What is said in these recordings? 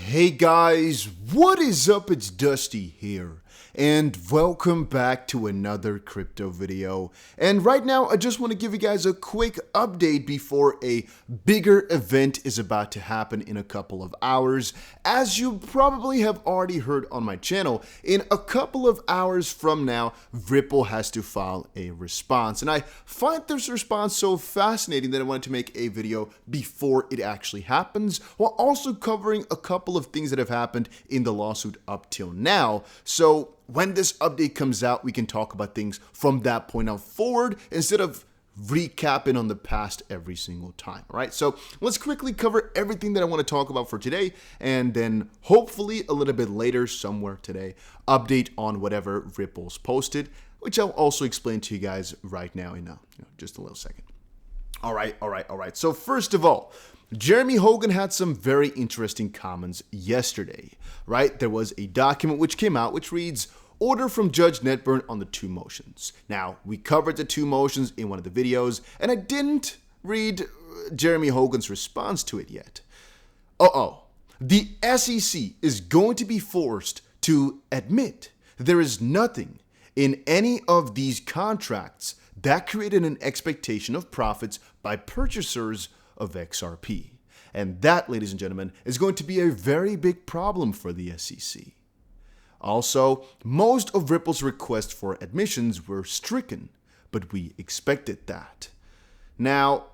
Hey guys, what is up? It's Dusty here, and welcome back to another crypto video. And right now, I just want to give you guys a quick update before a bigger event is about to happen in a couple of hours. As you probably have already heard on my channel, in a couple of hours from now, Ripple has to file a response. And I find this response so fascinating that I wanted to make a video before it actually happens, while also covering a couple of things that have happened in the lawsuit up till now. So when this update comes out, we can talk about things from that point out forward instead of recapping on the past every single time, right? So let's quickly cover everything that I want to talk about for today, and then hopefully a little bit later, somewhere today, update on whatever Ripple's posted, which I'll also explain to you guys right now in just a little second. All right. So first of all, Jeremy Hogan had some very interesting comments yesterday, right? There was a document which came out which reads, "Order from Judge Netburn on the two motions." Now, we covered the two motions in one of the videos, and I didn't read Jeremy Hogan's response to it yet. The SEC is going to be forced to admit there is nothing in any of these contracts that created an expectation of profits by purchasers of XRP. And that, ladies and gentlemen, is going to be a very big problem for the SEC. Also, most of Ripple's requests for admissions were stricken, but we expected that. Now,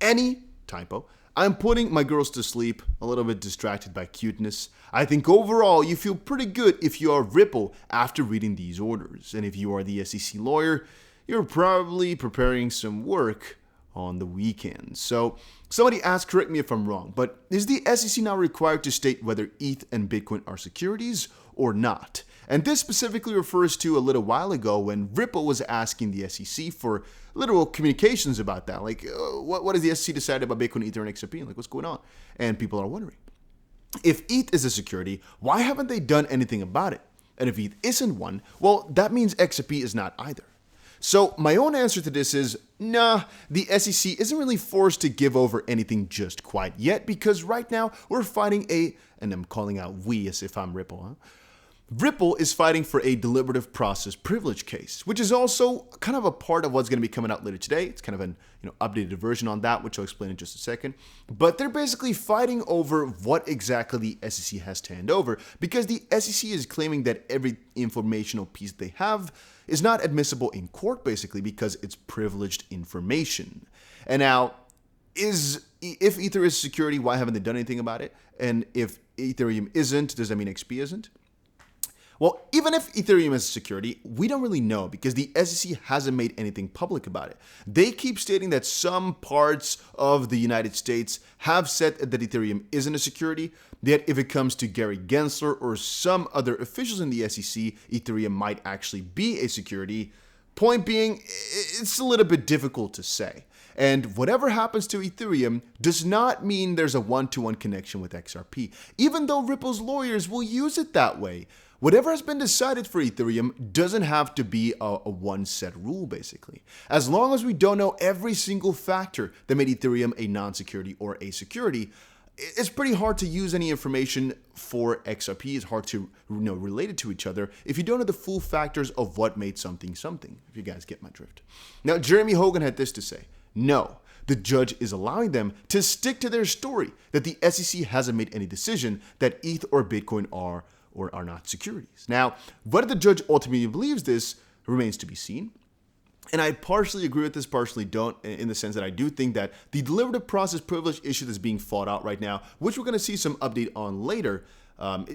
any typo, I'm putting my girls to sleep, a little bit distracted by cuteness. I think overall you feel pretty good if you are Ripple after reading these orders. And if you are the SEC lawyer, you're probably preparing some work on the weekend. So somebody asked, correct me if I'm wrong, but is the SEC now required to state whether ETH and Bitcoin are securities or not? And this specifically refers to a little while ago when Ripple was asking the SEC for literal communications about that. Like, what has the SEC decided about Bitcoin, Ether, and XRP? Like, what's going on? And people are wondering, if ETH is a security, why haven't they done anything about it? And if ETH isn't one, well, that means XRP is not either. So my own answer to this is, nah, the SEC isn't really forced to give over anything just quite yet, because right now we're fighting and I'm calling out we as if I'm Ripple, Ripple is fighting for a deliberative process privilege case, which is also kind of a part of what's going to be coming out later today. It's kind of an updated version on that, which I'll explain in just a second. But they're basically fighting over what exactly the SEC has to hand over, because the SEC is claiming that every informational piece they have is not admissible in court, basically because it's privileged information. And now, if Ether is security, why haven't they done anything about it? And if Ethereum isn't, does that mean XP isn't? Well, even if Ethereum is security, we don't really know because the SEC hasn't made anything public about it. They keep stating that some parts of the United States have said that Ethereum isn't a security, yet if it comes to Gary Gensler or some other officials in the SEC, Ethereum might actually be a security. Point being, it's a little bit difficult to say. And whatever happens to Ethereum does not mean there's a one-to-one connection with XRP, even though Ripple's lawyers will use it that way. Whatever has been decided for Ethereum doesn't have to be a one-set rule, basically. As long as we don't know every single factor that made Ethereum a non-security or a security, it's pretty hard to use any information for XRP. It's hard to relate it to each other if you don't know the full factors of what made something something, if you guys get my drift. Now, Jeremy Hogan had this to say. No, the judge is allowing them to stick to their story that the SEC hasn't made any decision that ETH or Bitcoin are or are not securities. Now, whether the judge ultimately believes this remains to be seen. And I partially agree with this, partially don't, in the sense that I do think that the deliberative process privilege issue that's being fought out right now, which we're going to see some update on later,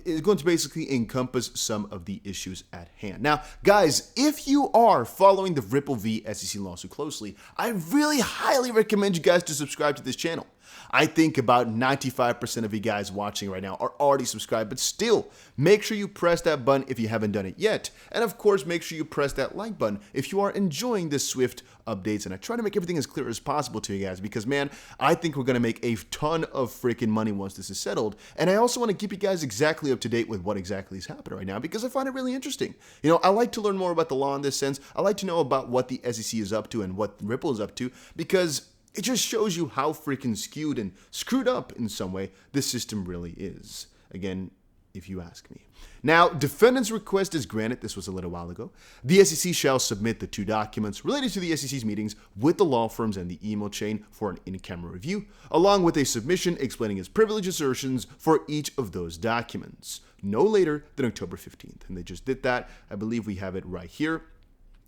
is going to basically encompass some of the issues at hand. Now, guys, if you are following the Ripple v. SEC lawsuit closely, I really highly recommend you guys to subscribe to this channel. I think about 95% of you guys watching right now are already subscribed, but still, make sure you press that button if you haven't done it yet. And of course, make sure you press that like button if you are enjoying the swift updates. And I try to make everything as clear as possible to you guys because, man, I think we're going to make a ton of freaking money once this is settled. And I also want to keep you guys exactly up to date with what exactly is happening right now because I find it really interesting. You know, I like to learn more about the law in this sense. I like to know about what the SEC is up to and what Ripple is up to because it just shows you how freaking skewed and screwed up in some way this system really is. again, if you ask me. Now, defendant's request is granted. This was a little while ago. The SEC shall submit the 2 documents related to the SEC's meetings with the law firms and the email chain for an in-camera review, along with a submission explaining its privilege assertions for each of those documents, no later than October 15th. And they just did that. I believe we have it right here.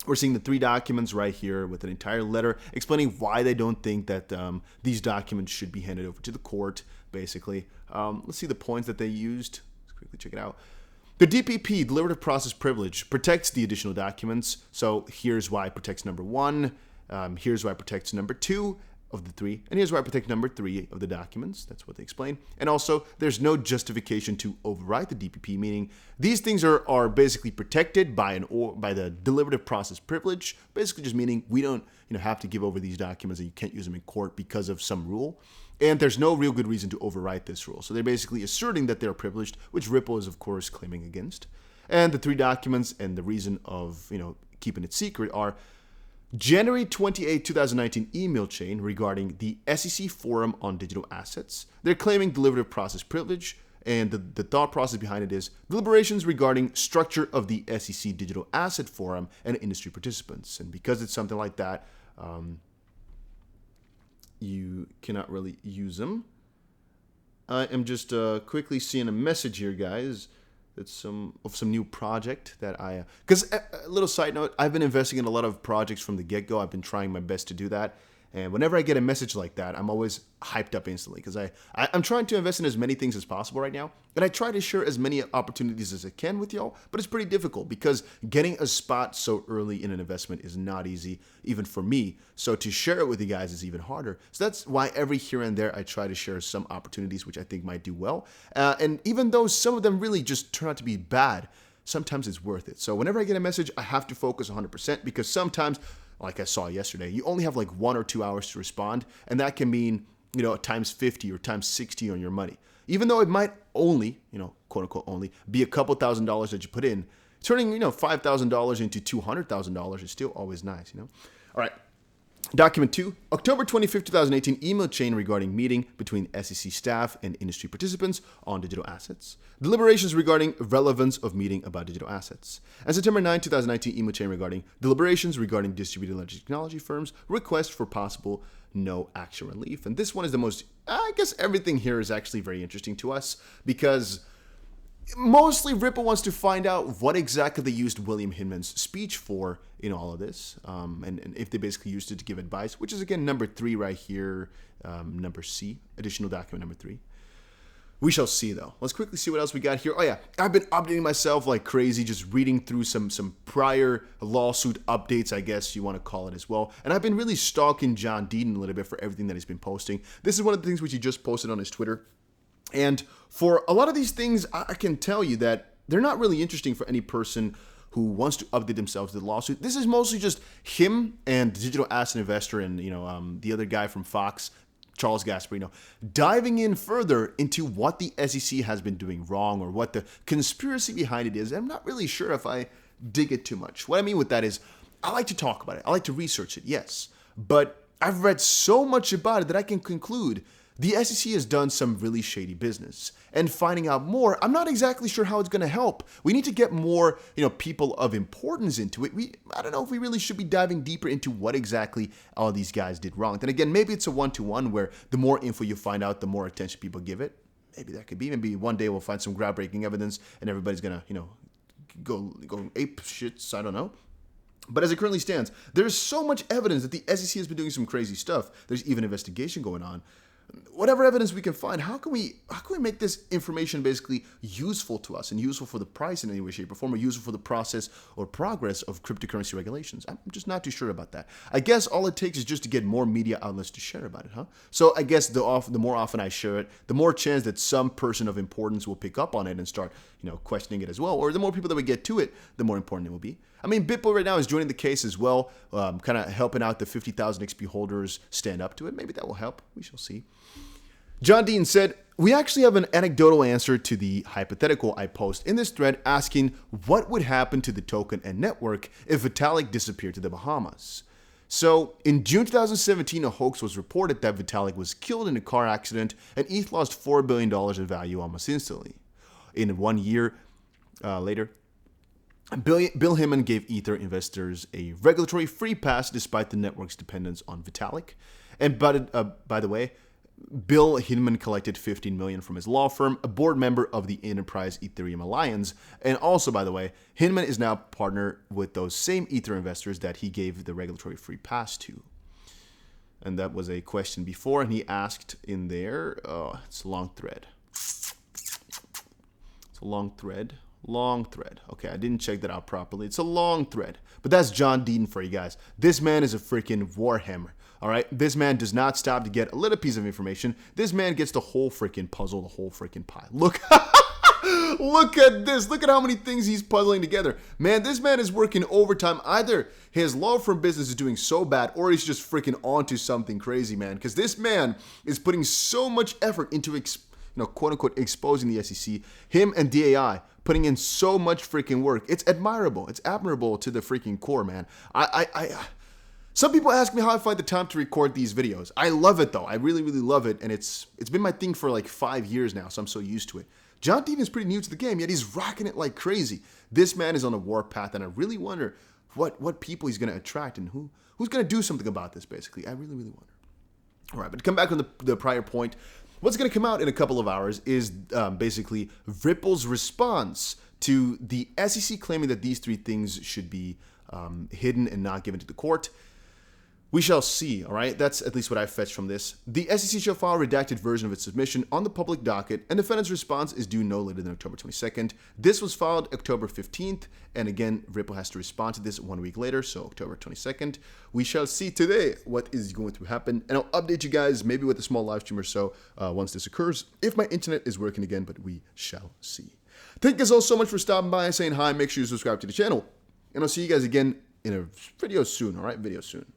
We're seeing the 3 documents right here with an entire letter explaining why they don't think that these documents should be handed over to the court, basically. Let's see the points that they used. Let's quickly check it out. The DPP, deliberative process privilege, protects the additional documents. So here's why it protects number 1. Here's why it protects number 2 of the 3. And here's why it protects number 3 of the documents. That's what they explain. And also, there's no justification to override the DPP, meaning these things are basically protected by the deliberative process privilege, basically just meaning we don't have to give over these documents and you can't use them in court because of some rule. And there's no real good reason to override this rule. So they're basically asserting that they're privileged, which Ripple is, of course, claiming against. And the 3 documents and the reason of keeping it secret are January 28, 2019 email chain regarding the SEC forum on digital assets. They're claiming deliberative process privilege, and the thought process behind it is deliberations regarding structure of the SEC digital asset forum and industry participants. And because it's something like that, you cannot really use them. I am just quickly seeing a message here, guys. It's some new project that because a little side note, I've been investing in a lot of projects from the get-go. I've been trying my best to do that. And whenever I get a message like that, I'm always hyped up instantly because I'm trying to invest in as many things as possible right now. And I try to share as many opportunities as I can with y'all, but it's pretty difficult because getting a spot so early in an investment is not easy, even for me. So to share it with you guys is even harder. So that's why every here and there I try to share some opportunities which I think might do well. And even though some of them really just turn out to be bad, sometimes it's worth it. So whenever I get a message, I have to focus 100% because sometimes, like I saw yesterday, you only have like 1 or 2 hours to respond, and that can mean, times 50 or times 60 on your money. Even though it might only, quote unquote only, be a couple $1,000s that you put in, turning, $5,000 into $200,000 is still always nice, All right. Document 2, October 25th, 2018, email chain regarding meeting between SEC staff and industry participants on digital assets. Deliberations regarding relevance of meeting about digital assets. And September 9, 2019, email chain regarding deliberations regarding distributed ledger technology firms, request for possible no action relief. And this one is the most, I guess everything here is actually very interesting to us because mostly Ripple wants to find out what exactly they used William Hinman's speech for in all of this, and if they basically used it to give advice, which is again number 3 right here, number C, additional document number 3. We shall see though. Let's quickly see what else we got here. Oh yeah, I've been updating myself like crazy, just reading through some prior lawsuit updates, I guess you want to call it as well. And I've been really stalking John Deaton a little bit for everything that he's been posting. This is one of the things which he just posted on his Twitter. And for a lot of these things, I can tell you that they're not really interesting for any person who wants to update themselves to the lawsuit. This is mostly just him and the digital asset investor and the other guy from Fox, Charles Gasparino, diving in further into what the SEC has been doing wrong or what the conspiracy behind it is. I'm not really sure if I dig it too much. What I mean with that is I like to talk about it. I like to research it, yes. But I've read so much about it that I can conclude the SEC has done some really shady business, and finding out more, I'm not exactly sure how it's going to help. We need to get more, people of importance into it. I don't know if we really should be diving deeper into what exactly all these guys did wrong. Then again, maybe it's a 1-to-1 where the more info you find out, the more attention people give it. Maybe that could be. Maybe one day we'll find some groundbreaking evidence, and everybody's going to, go ape shits. I don't know. But as it currently stands, there's so much evidence that the SEC has been doing some crazy stuff. There's even investigation going on. Whatever evidence we can find, how can we make this information basically useful to us and useful for the price in any way, shape, or form, or useful for the process or progress of cryptocurrency regulations? I'm just not too sure about that. I guess all it takes is just to get more media outlets to share about it, huh? So I guess the more often I share it, the more chance that some person of importance will pick up on it and start, questioning it as well. Or the more people that we get to it, the more important it will be. I mean, BitRue right now is joining the case as well, kind of helping out the 50,000 XP holders stand up to it. Maybe that will help. We shall see. John Deaton said, we actually have an anecdotal answer to the hypothetical I post in this thread asking what would happen to the token and network if Vitalik disappeared to the Bahamas. So in June 2017, a hoax was reported that Vitalik was killed in a car accident and ETH lost $4 billion in value almost instantly. in 1 year later. Bill Hinman gave Ether investors a regulatory free pass despite the network's dependence on Vitalik. And by the way, Bill Hinman collected $15 million from his law firm, a board member of the Enterprise Ethereum Alliance. And also, by the way, Hinman is now partner with those same Ether investors that he gave the regulatory free pass to. And that was a question before, and he asked in there, it's a long thread. It's a long thread. Long thread. Okay, I didn't check that out properly. It's a long thread. But that's John Deaton for you guys. This man is a freaking warhammer. All right? This man does not stop to get a little piece of information. This man gets the whole freaking puzzle, the whole freaking pie. Look. Look at this. Look at how many things he's puzzling together. Man, this man is working overtime. Either his law firm business is doing so bad or he's just freaking onto something crazy, man. Because this man is putting so much effort into, quote unquote, exposing the SEC. Him and DAI putting in so much freaking work. It's admirable. It's admirable to the freaking core, man. Some people ask me how I find the time to record these videos. I love it though. I really, really love it. And it's been my thing for like 5 years now, so I'm so used to it. John Deaton is pretty new to the game, yet he's rocking it like crazy. This man is on a warpath, and I really wonder what people he's going to attract and who's going to do something about this, basically. I really, really wonder. All right, but to come back on the prior point, what's going to come out in a couple of hours is basically Ripple's response to the SEC claiming that these three things should be hidden and not given to the court. We shall see, all right? That's at least what I fetched from this. The SEC shall file a redacted version of its submission on the public docket, and defendant's response is due no later than October 22nd. This was filed October 15th, and again, Ripple has to respond to this 1 week later, so October 22nd. We shall see today what is going to happen, and I'll update you guys maybe with a small live stream or so once this occurs, if my internet is working again, but we shall see. Thank you guys all so much for stopping by and saying hi. Make sure you subscribe to the channel, and I'll see you guys again in a video soon, all right? Video soon.